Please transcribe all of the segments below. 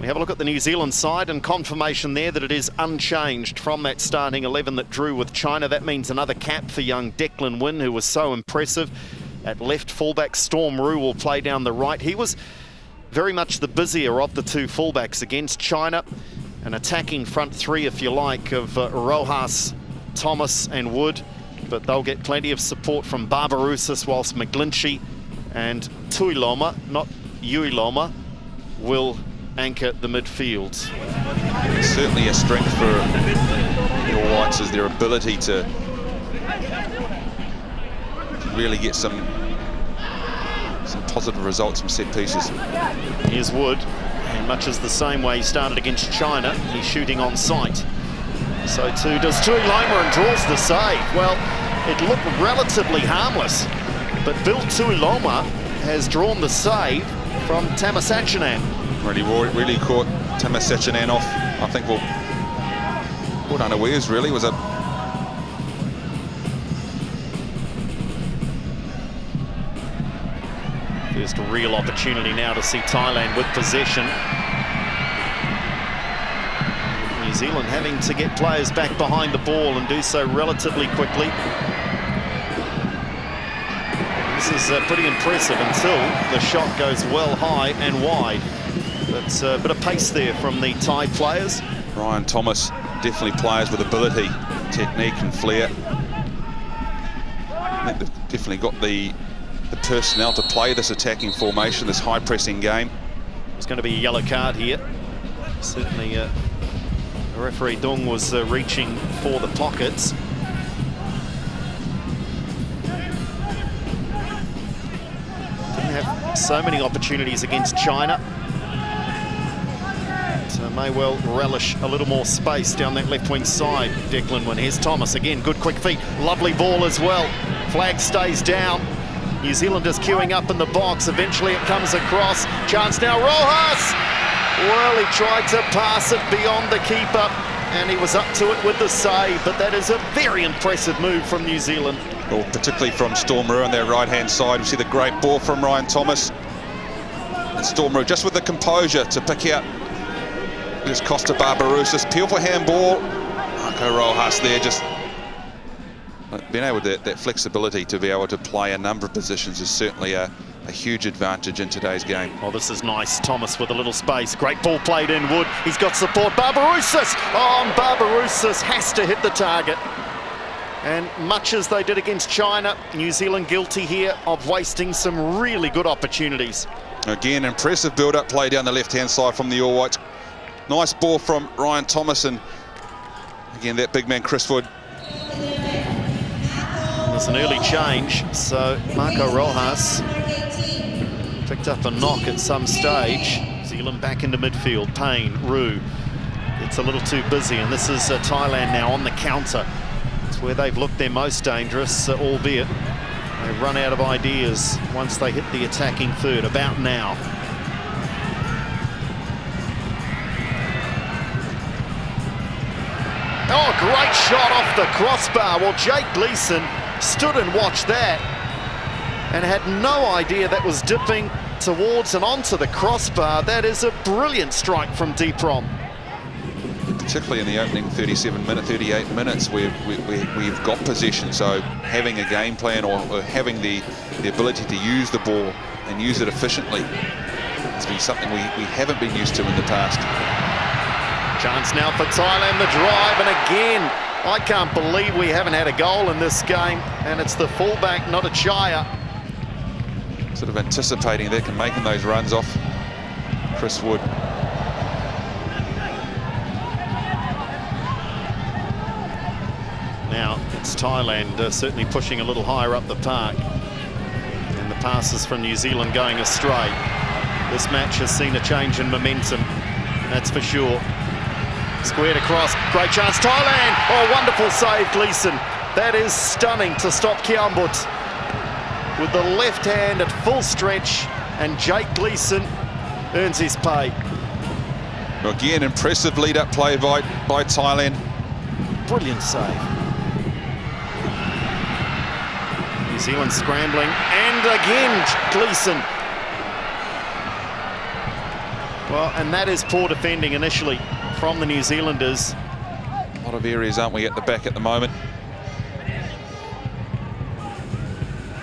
We have a look at the New Zealand side, and confirmation there that it is unchanged from that starting 11 that drew with China. That means another cap for young Declan Wynne, who was so impressive. At left fullback, Storm Roux will play down the right. He was very much the busier of the two fullbacks against China. An attacking front three, if you like, of Rojas, Thomas and Wood. But they'll get plenty of support from Barbarouses, whilst McGlinchey and Tuiloma, not Uiloma, will anchor the midfield. Certainly a strength for the All Whites is their ability to really get some positive results from set pieces. Here's Wood, and much as the same way he started against China, he's shooting on sight. So too does Tuiloma and draws the save. Well, it looked relatively harmless, but Bill Tuiloma has drawn the save from Tamasachanan. Really caught Tamasachanan off. I think caught unawares, really. Was a first real opportunity now to see Thailand with possession. New Zealand having to get players back behind the ball and do so relatively quickly. This is pretty impressive until the shot goes well high and wide. But a bit of pace there from the Thai players. Ryan Thomas, definitely players with ability, technique and flair. I think they've definitely got the personnel to play this attacking formation, this high pressing game. There's going to be a yellow card here. Certainly referee Dung was reaching for the pockets. Didn't have so many opportunities against China. So may well relish a little more space down that left wing side. Declan Wynne. Here's Thomas again. Good quick feet. Lovely ball as well. Flag stays down. New Zealand is queuing up in the box. Eventually it comes across. Chance now. Rojas! Well, he tried to pass it beyond the keeper, and he was up to it with the save. But that is a very impressive move from New Zealand. Well, particularly from Storm Roux on their right-hand side. We see the great ball from Ryan Thomas. And Storm Roux just with the composure to pick out just Costa Barbarouses. Beautiful handball. Marco Rojas there, just being able to, that flexibility to be able to play a number of positions is certainly a huge advantage in today's game. Oh, this is nice. Thomas with a little space. Great ball played in. Wood. He's got support. Barbarouses! Oh, and Barbarouses has to hit the target. And much as they did against China, New Zealand guilty here of wasting some really good opportunities. Again, impressive build-up play down the left-hand side from the All Whites. Nice ball from Ryan Thomas, and again, that big man, Chris Wood. There's an early change, so Marco Rojas picked up a knock at some stage. New Zealand back into midfield. Payne, Roux. It's a little too busy, and this is Thailand now on the counter. It's where they've looked their most dangerous, albeit they run out of ideas once they hit the attacking third, about now. Oh, great shot off the crossbar. Well, Jake Gleeson stood and watched that and had no idea that was dipping towards and onto the crossbar. That is a brilliant strike from Deeprom. Particularly in the opening 38 minutes where we've got possession, so having a game plan or having the ability to use the ball and use it efficiently has been something we haven't been used to in the past. Chance now for Thailand, the drive, and again, I can't believe we haven't had a goal in this game, and it's the fullback, not a Chaya. Sort of anticipating that and making those runs off Chris Wood. Now, it's Thailand certainly pushing a little higher up the park, and the passes from New Zealand going astray. This match has seen a change in momentum, that's for sure. Squared across, great chance, Thailand! Oh, wonderful save, Gleeson. That is stunning to stop Kiambut. With the left hand at full stretch, and Jake Gleeson earns his pay. Again, impressive lead-up play by Thailand. Brilliant save. New Zealand scrambling, and again, Gleeson. Well, and that is poor defending initially from the New Zealanders. A lot of areas, aren't we, at the back at the moment?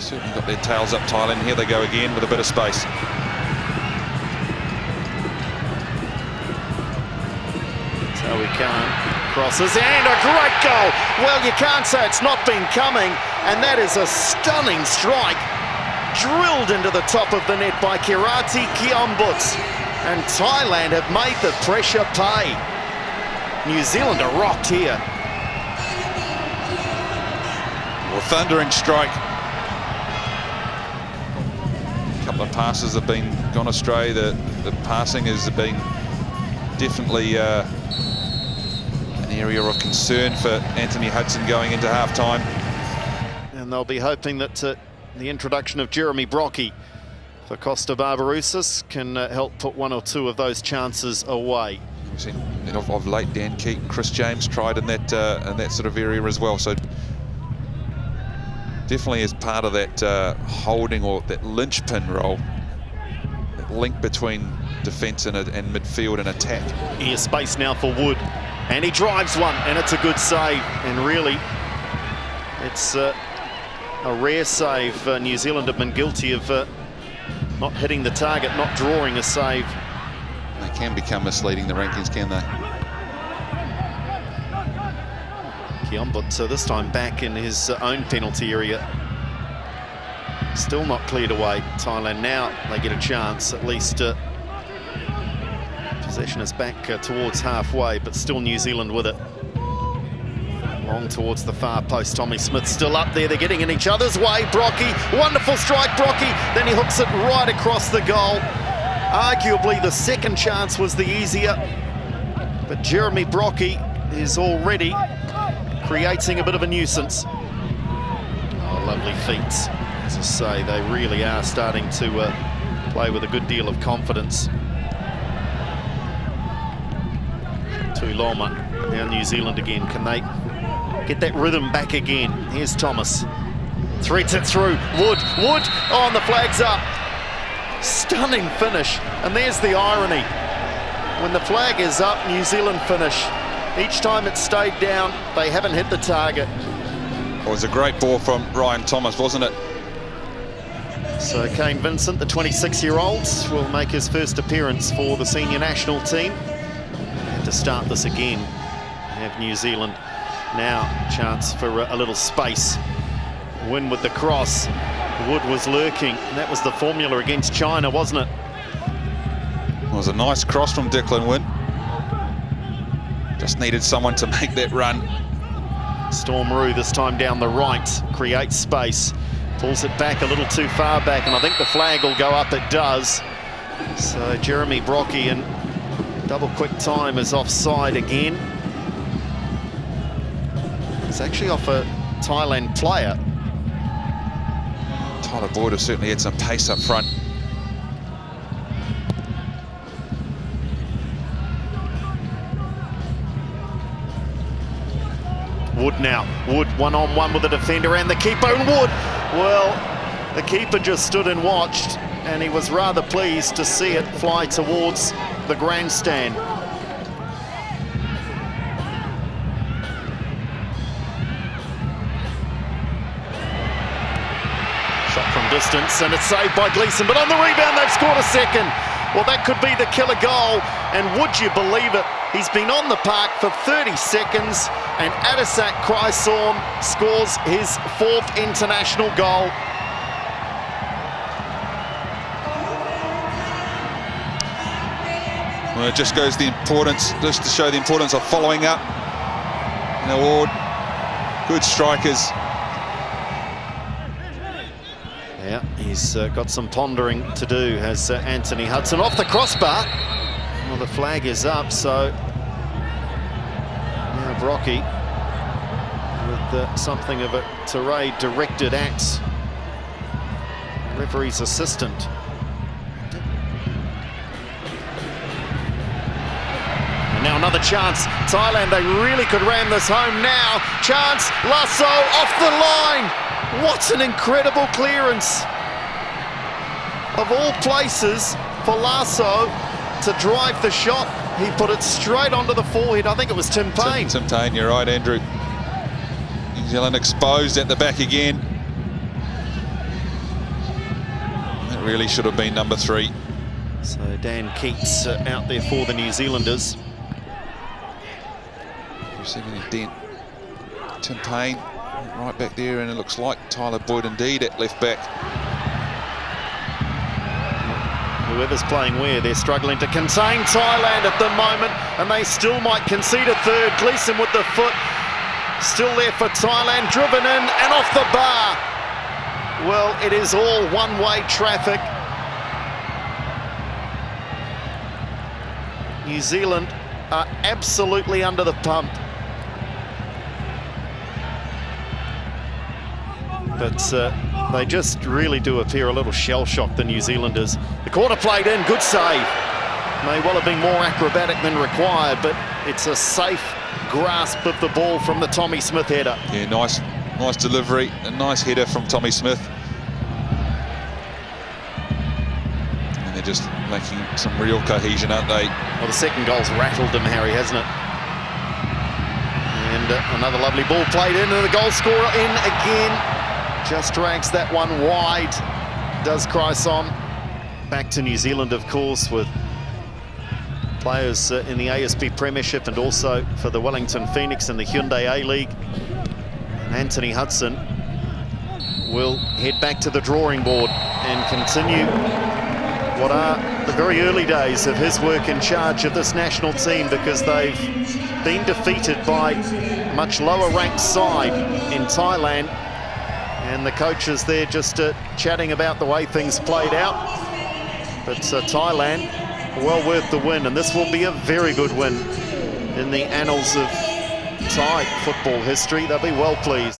Certainly got their tails up, Thailand. Here they go again with a bit of space. So we can't. Crosses and a great goal. Well, you can't say it's not been coming, and that is a stunning strike. Drilled into the top of the net by Korat. And Thailand have made the pressure pay. New Zealand are rocked here. Well, thundering strike. A couple of passes have gone astray. The passing has been definitely an area of concern for Anthony Hudson going into half-time. And they'll be hoping that the introduction of Jeremy Brockie for Costa Barbarouses can help put one or two of those chances away. We've seen of late Dan Keaton, Chris James tried in that sort of area as well. So definitely as part of that holding or that linchpin role, that link between defence and midfield and attack. Here's space now for Wood, and he drives one, and it's a good save. And really, it's a rare save. New Zealand have been guilty of not hitting the target, not drawing a save. They can become misleading, the rankings, can they? Kiombut this time back in his own penalty area. Still not cleared away. Thailand now, they get a chance. At least possession is back towards halfway, but still New Zealand with it. Long towards the far post. Tommy Smith still up there. They're getting in each other's way. Brockie, wonderful strike, Brockie. Then he hooks it right across the goal. Arguably the second chance was the easier, but Jeremy Brockie is already creating a bit of a nuisance. Oh, lovely feats. As I say, they really are starting to play with a good deal of confidence. Tuloma, now New Zealand again. Can they get that rhythm back again? Here's Thomas. Threads it through. Wood. Oh, and the flag's up. Stunning finish. And there's the irony. When the flag is up, New Zealand finish. Each time it's stayed down, they haven't hit the target. It was a great ball from Ryan Thomas, wasn't it? So Kane Vincent, the 26-year-old, will make his first appearance for the senior national team. And to start this again, have New Zealand now chance for a little space. Win with the cross. Wood was lurking, and that was the formula against China, wasn't it? It was a nice cross from Declan Wynn. Just needed someone to make that run. Storm Roux this time down the right, creates space, pulls it back a little too far back, and I think the flag will go up. It does. So Jeremy Brockie in double quick time is offside again. It's actually off a Thailand player. Tyler Boyd has certainly had some pace up front. Wood now. Wood one-on-one with the defender and the keeper. And Wood, well, the keeper just stood and watched, and he was rather pleased to see it fly towards the grandstand. Shot from distance, and it's saved by Gleeson, but on the rebound they've scored a second. Well, that could be the killer goal, and would you believe it, he's been on the park for 30 seconds, and Adisak Chrysorn scores his 4th international goal. Well, it just goes the importance, just to show the importance of following up. An award, good strikers. Yeah, he's got some pondering to do, has Anthony Hudson. Off the crossbar. Well, the flag is up, so now Brockie with something of a tirade directed at referee's assistant. And now another chance. Thailand, they really could ram this home now. Chance, Lasso off the line. What an incredible clearance. Of all places for Lasso, to drive the shot. He put it straight onto the forehead. I think it was Tim Payne. Tim Payne, you're right, Andrew. New Zealand exposed at the back again. That really should have been number 3. So Dan Keats out there for the New Zealanders. Receiving a dent. Tim Payne right back there, and it looks like Tyler Boyd indeed at left back. Whoever's playing where, they're struggling to contain Thailand at the moment, and they still might concede a third. Gleeson with the foot, still there for Thailand, driven in and off the bar. Well, it is all one-way traffic. New Zealand are absolutely under the pump. But they just really do appear a little shell-shocked, the New Zealanders. The corner played in, good save. May well have been more acrobatic than required, but it's a safe grasp of the ball from the Tommy Smith header. Yeah, nice delivery, a nice header from Tommy Smith. And they're just making some real cohesion, aren't they? Well, the second goal's rattled them, Harry, hasn't it? And another lovely ball played in, and the goal scorer in again. Just drags that one wide, does Cryson. Back to New Zealand, of course, with players in the ASP Premiership and also for the Wellington Phoenix and the Hyundai A-League. And Anthony Hudson will head back to the drawing board and continue what are the very early days of his work in charge of this national team, because they've been defeated by a much lower ranked side in Thailand. And the coaches there just chatting about the way things played out. But Thailand, well worth the win, and this will be a very good win in the annals of Thai football history. They'll be well pleased.